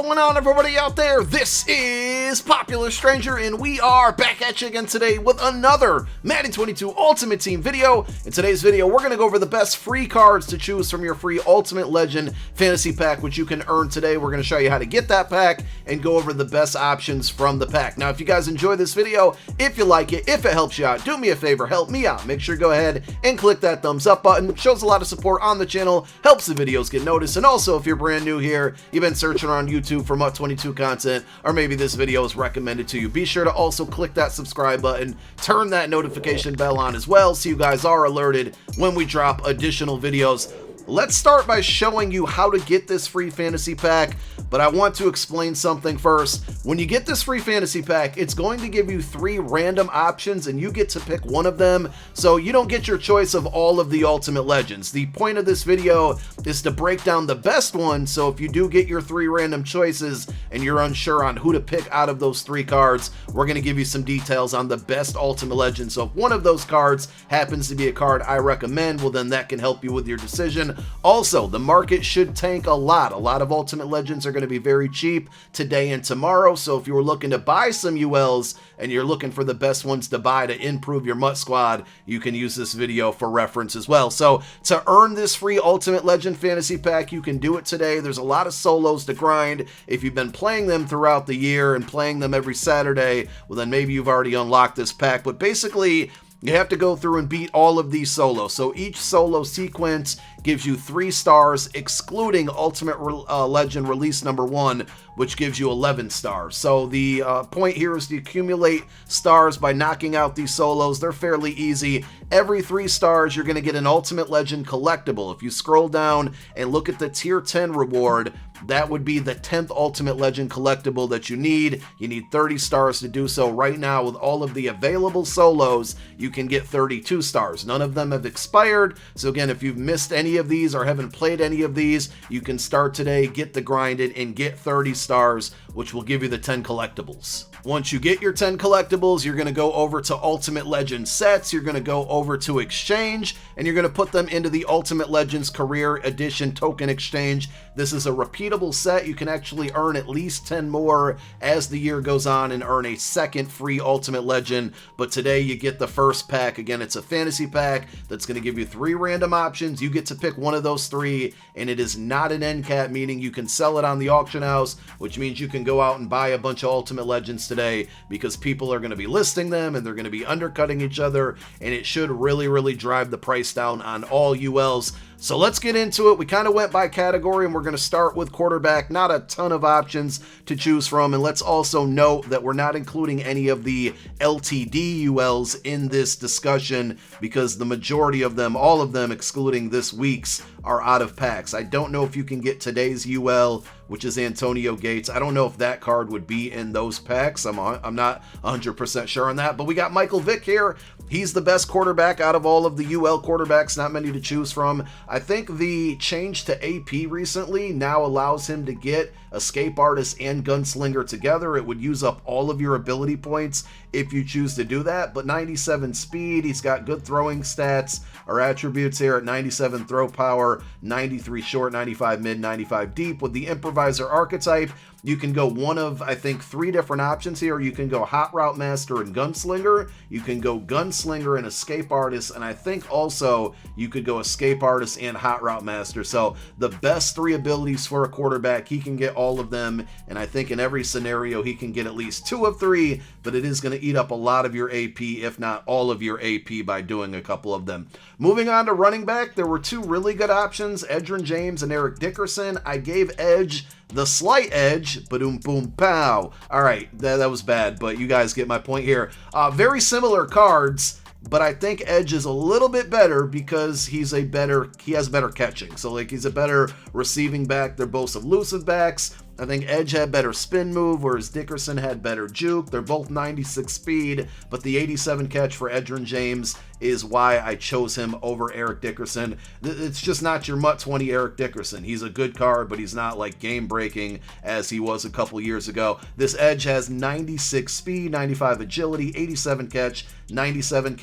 going on, everybody out there? This is Popular Stranger, and we are back at you again today with another Madden 22 Ultimate Team video. In today's video, we're going to go over the best free cards to choose from your free Ultimate Legend Fantasy Pack, which you can earn today. We're going to show you how to get that pack and go over the best options from the pack. Now, if you guys enjoy this video, if you like it, if it helps you out, do me a favor, help me out. Make sure to go ahead and click that thumbs up button. It shows a lot of support on the channel, helps the videos get noticed, and also if you're brand new here, you've been searching around YouTube for MUT22 content, or maybe this video is recommended to you, be sure to also click that subscribe button, turn that notification bell on as well so you guys are alerted when we drop additional videos. Let's start by showing you how to get this free fantasy pack, but I want to explain something first. When you get this free fantasy pack, it's going to give you 3 random options and you get to pick one of them, so you don't get your choice of all of the Ultimate Legends. The point of this video is to break down the best one, so if you do get your 3 random choices and you're unsure on who to pick out of those 3 cards, we're going to give you some details on the best Ultimate Legend. So if one of those cards happens to be a card I recommend, well then that can help you with your decision. Also, the market should tank a lot. A lot of Ultimate Legends are going to be very cheap today and tomorrow, so if you were looking to buy some ULs and you're looking for the best ones to buy to improve your MUT squad, you can use this video for reference as well. So to earn this free Ultimate Legend Fantasy Pack, you can do it today. There's a lot of solos to grind. If you've been playing them throughout the year and playing them every Saturday, well then maybe you've already unlocked this pack, but basically you have to go through and beat all of these solos. So each solo sequence gives you 3 stars, excluding Ultimate Legend Release number 1, which gives you 11 stars. So the point here is to accumulate stars by knocking out these solos. They're fairly easy. Every 3 stars, you're going to get an Ultimate Legend collectible. If you scroll down and look at the tier 10 reward, that would be the 10th Ultimate Legend collectible that you need. You need 30 stars to do so. Right now, with all of the available solos, you can get 32 stars. None of them have expired. So again, if you've missed any of these or haven't played any of these, you can start today, get the grinded, and get 30 stars, which will give you the 10 collectibles. Once you get your 10 collectibles, you're going to go over to Ultimate Legend sets, you're going to go over to Exchange, and you're going to put them into the Ultimate Legends Career Edition Token Exchange. This is a repeatable set. You can actually earn at least 10 more as the year goes on and earn a second free Ultimate Legend, but today you get the first pack. Again, it's a fantasy pack that's going to give you 3 random options. You get to pick one of those 3, and it is not an end cap, meaning you can sell it on the auction house, which means you can go out and buy a bunch of Ultimate Legends today because people are going to be listing them and they're going to be undercutting each other, and it should really drive the price down on all ULs. So let's get into it. We kind of went by category and we're going to start with quarterback. Not a ton of options to choose from, and let's also note that we're not including any of the LTD ULs in this discussion because the majority of them, all of them excluding this week's, are out of packs. I don't know if you can get today's UL, which is Antonio Gates. I don't know if that card would be in those packs. I'm not 100% sure on that, but we got Michael Vick here. He's the best quarterback out of all of the UL quarterbacks, not many to choose from. I think the change to AP recently now allows him to get Escape Artist and Gunslinger together. It would use up all of your ability points if you choose to do that, but 97 speed, he's got good throwing stats or attributes here at 97 throw power, 93 short, 95 mid, 95 deep. With the Improviser archetype, you can go one of, I think, 3 different options here. You can go Hot Route Master and Gunslinger. You can go Gunslinger and Escape Artist, and I think also you could go Escape Artist and Hot Route Master. So the best 3 abilities for a quarterback, he can get all of them, and I think in every scenario he can get at least 2 of 3, but it is going to eat up a lot of your AP, if not all of your AP, by doing a couple of them. Moving on to running back, there were 2 really good options, Edgerrin James and Eric Dickerson. I gave Edge the slight edge, ba-doom boom pow. All right, that was bad, but you guys get my point here. Very similar cards, but I think Edge is a little bit better because he has better catching. So like he's a better receiving back. They're both elusive backs. I think Edge had better spin move, whereas Dickerson had better juke. They're both 96 speed, but the 87 catch for Edgerrin James is why I chose him over Eric Dickerson. It's just not your MUT20 Eric Dickerson. He's a good card, but he's not like game-breaking as he was a couple years ago. This Edge has 96 speed, 95 agility, 87 catch, 97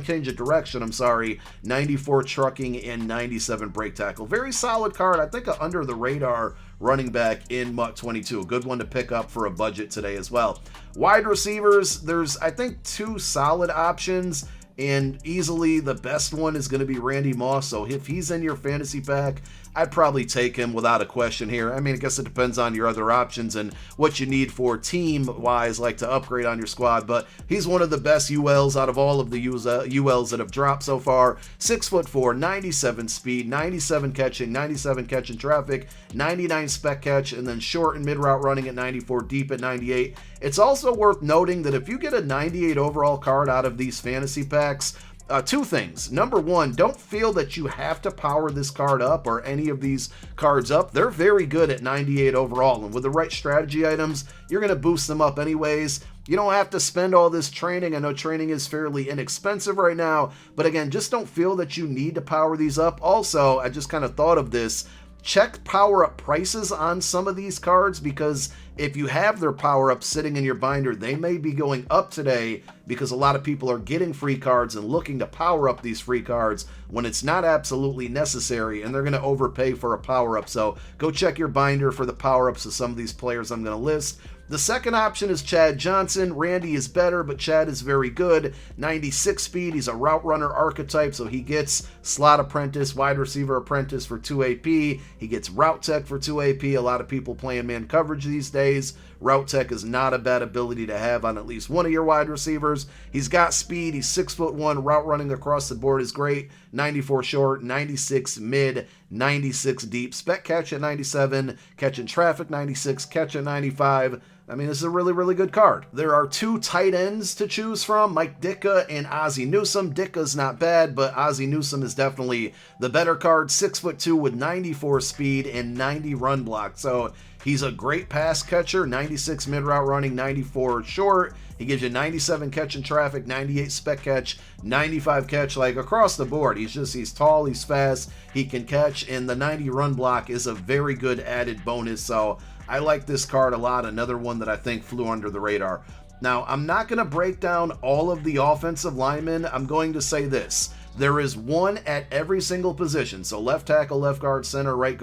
change of direction, 94 trucking, and 97 break tackle. Very solid card. I think an under-the-radar running back in MUT 22. A good one to pick up for a budget today as well. Wide receivers, there's, I think, 2 solid options, and easily the best one is going to be Randy Moss. So if he's in your fantasy pack, I'd probably take him without a question here. I mean, I guess it depends on your other options and what you need for team-wise, like to upgrade on your squad. But he's one of the best ULs out of all of the ULs that have dropped so far. 6'4", 97 speed, 97 catching traffic, 99 spec catch, and then short and mid-route running at 94, deep at 98. It's also worth noting that if you get a 98 overall card out of these fantasy packs, 2 things. Number 1, don't feel that you have to power this card up or any of these cards up. They're very good at 98 overall, and with the right strategy items, you're going to boost them up anyways. You don't have to spend all this training. I know training is fairly inexpensive right now, but again, just don't feel that you need to power these up. Also, I just kind of thought of this. Check power-up prices on some of these cards, because if you have their power-up sitting in your binder, they may be going up today because a lot of people are getting free cards and looking to power up these free cards when it's not absolutely necessary, and they're going to overpay for a power-up. So go check your binder for the power-ups of some of these players I'm going to list. The second option is Chad Johnson. Randy is better, but Chad is very good. 96 speed. He's a route runner archetype, so he gets slot apprentice, wide receiver apprentice for 2 AP. He gets route tech for 2 AP. A lot of people playing man coverage these days. Route tech is not a bad ability to have on at least one of your wide receivers. He's got speed. He's 6'1". Route running across the board is great. 94 short, 96 mid, 96 deep. Spec catch at 97, catching traffic 96, catch at 95. I mean, this is a really, really good card. There are 2 tight ends to choose from, Mike Ditka and Ozzie Newsome. Ditka's not bad, but Ozzie Newsome is definitely the better card. 6'2" with 94 speed and 90 run block. So he's a great pass catcher, 96 mid-route running, 94 short. He gives you 97 catching traffic, 98 spec catch, 95 catch, like across the board. He's tall, he's fast, he can catch, and the 90 run block is a very good added bonus. So I like this card a lot. Another one that I think flew under the radar. Now, I'm not going to break down all of the offensive linemen. I'm going to say this. There is one at every single position. So left tackle, left guard, center, right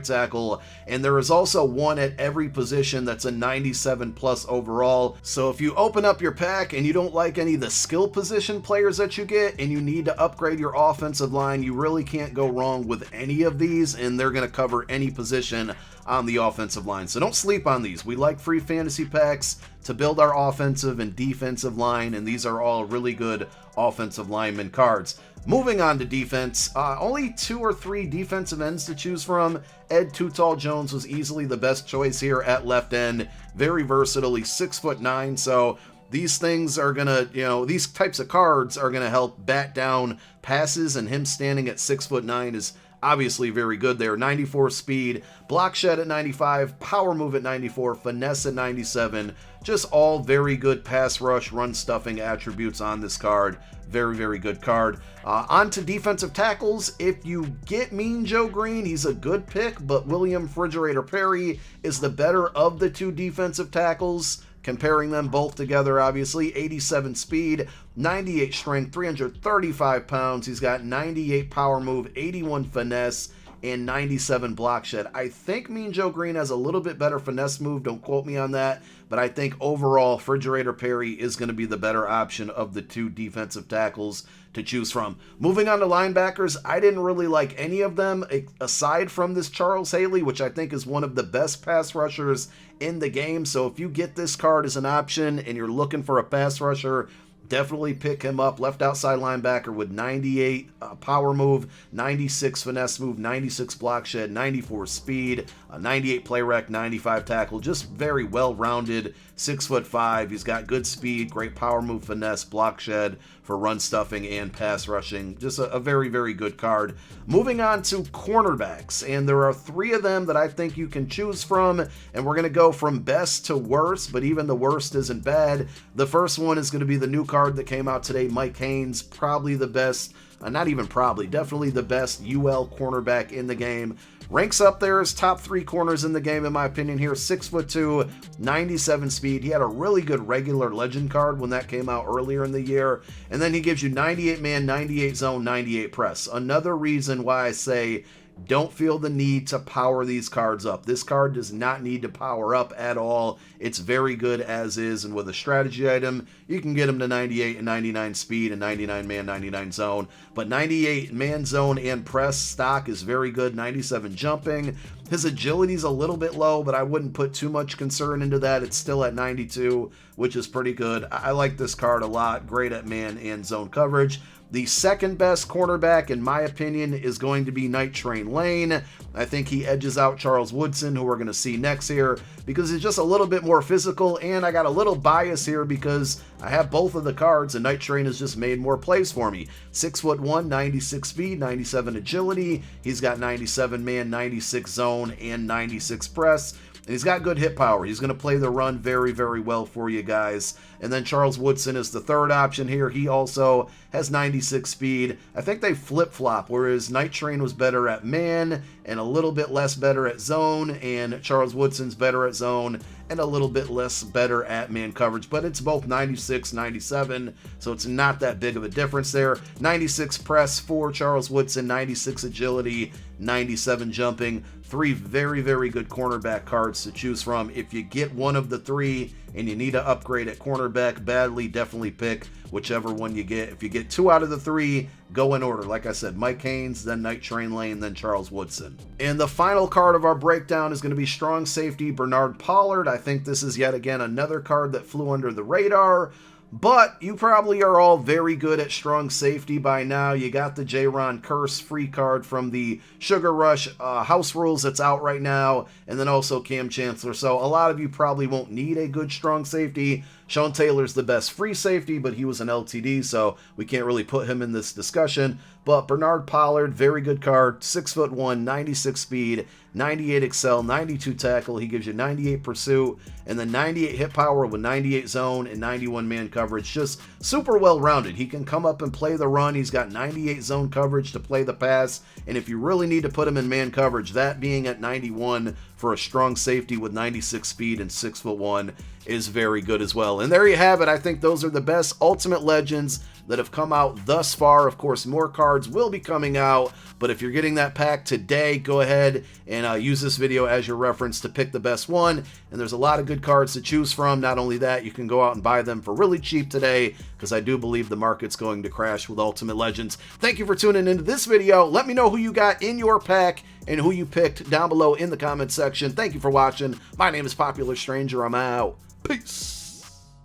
tackle. And there is also one at every position that's a 97 plus overall. So if you open up your pack and you don't like any of the skill position players that you get and you need to upgrade your offensive line, you really can't go wrong with any of these, and they're going to cover any position on the offensive line. So don't sleep on these. We like free fantasy packs to build our offensive and defensive line, and these are all really good offensive lineman cards. Moving on to defense, only 2 or 3 defensive ends to choose from. Ed Too Tall Jones was easily the best choice here at left end. Very versatile. He's 6'9", so these things are gonna, these types of cards are gonna help bat down passes, and him standing at 6'9" is obviously very good there. 94 speed, block shed at 95, power move at 94, finesse at 97. Just all very good pass rush, run stuffing attributes on this card. Very, very good card. On to defensive tackles. If you get Mean Joe Green, he's a good pick, but William Refrigerator Perry is the better of the 2 defensive tackles. Comparing them both together, obviously, 87 speed, 98 strength, 335 pounds. He's got 98 power move, 81 finesse, and 97 block shed. I think Mean Joe Green has a little bit better finesse move. Don't quote me on that. But I think overall, Refrigerator Perry is going to be the better option of the 2 defensive tackles to choose from. Moving on to linebackers, I didn't really like any of them aside from this Charles Haley, which I think is one of the best pass rushers in the game. So if you get this card as an option and you're looking for a pass rusher, definitely pick him up. Left outside linebacker with 98 power move, 96 finesse move, 96 block shed, 94 speed, 98 play rec, 95 tackle. Just very well-rounded, 6'5". He's got good speed, great power move, finesse, block shed for run stuffing and pass rushing. Just a very, very good card. Moving on to cornerbacks, and there are 3 of them that I think you can choose from, and we're going to go from best to worst, but even the worst isn't bad. The first one is going to be the new card that came out today, Mike Haynes, probably the best, not even probably, definitely the best UL cornerback in the game. Ranks up there as top 3 corners in the game, in my opinion here. 6'2", 97 speed. He had a really good regular legend card when that came out earlier in the year. And then he gives you 98 man, 98 zone, 98 press. Another reason why I say don't feel the need to power these cards up. This card does not need to power up at all. It's very good as is, and with a strategy item, you can get him to 98 and 99 speed and 99 man, 99 zone. But 98 man zone and press stock is very good, 97 jumping. His agility's a little bit low, but I wouldn't put too much concern into that. It's still at 92, which is pretty good. I like this card a lot. Great at man and zone coverage. The second best cornerback, in my opinion, is going to be Night Train Lane. I think he edges out Charles Woodson, who we're going to see next here, because he's just a little bit more physical, and I got a little bias here because I have both of the cards, and Night Train has just made more plays for me. 6'1", 96 speed, 97 agility. He's got 97 man, 96 zone, and 96 press. And he's got good hit power. He's going to play the run very, very well for you guys. And then Charles Woodson is the third option here. He also has 96 speed. I think they flip-flop, whereas Night Train was better at man and a little bit less better at zone, and Charles Woodson's better at zone and a little bit less better at man coverage. But it's both 96, 97, so it's not that big of a difference there. 96 press for Charles Woodson, 96 agility, 97 jumping. Three very, very good cornerback cards to choose from. If you get one of the three and you need to upgrade at cornerback badly, definitely pick whichever one you get. If you get two out of the three, go in order. Like I said, Mike Haynes, then Night Train Lane, then Charles Woodson. And the final card of our breakdown is going to be strong safety Bernard Pollard. I think this is yet again another card that flew under the radar. But you probably are all very good at strong safety by now. You got the J-Ron Curse free card from the Sugar Rush House Rules that's out right now, and then also Cam Chancellor. So a lot of you probably won't need a good strong safety. Sean Taylor's the best free safety, but he was an LTD, so we can't really put him in this discussion. But Bernard Pollard, very good card, 6'1", 96 speed, 98 excel, 92 tackle. He gives you 98 pursuit, and then 98 hit power with 98 zone and 91 man coverage. Just super well-rounded. He can come up and play the run. He's got 98 zone coverage to play the pass, and if you really need to put him in man coverage, that being at 91 for a strong safety with 96 speed and 6'1" is very good as well. And there you have it. I think those are the best Ultimate Legends that have come out thus far. Of course, more cards will be coming out, but if you're getting that pack today, go ahead and use this video as your reference to pick the best one. And there's a lot of good cards to choose from. Not only that, you can go out and buy them for really cheap today, because I do believe the market's going to crash with Ultimate Legends. Thank you for tuning into this video. Let me know who you got in your pack and who you picked down below in the comment section. Thank you for watching. My name is Popular Stranger. I'm out. Peace.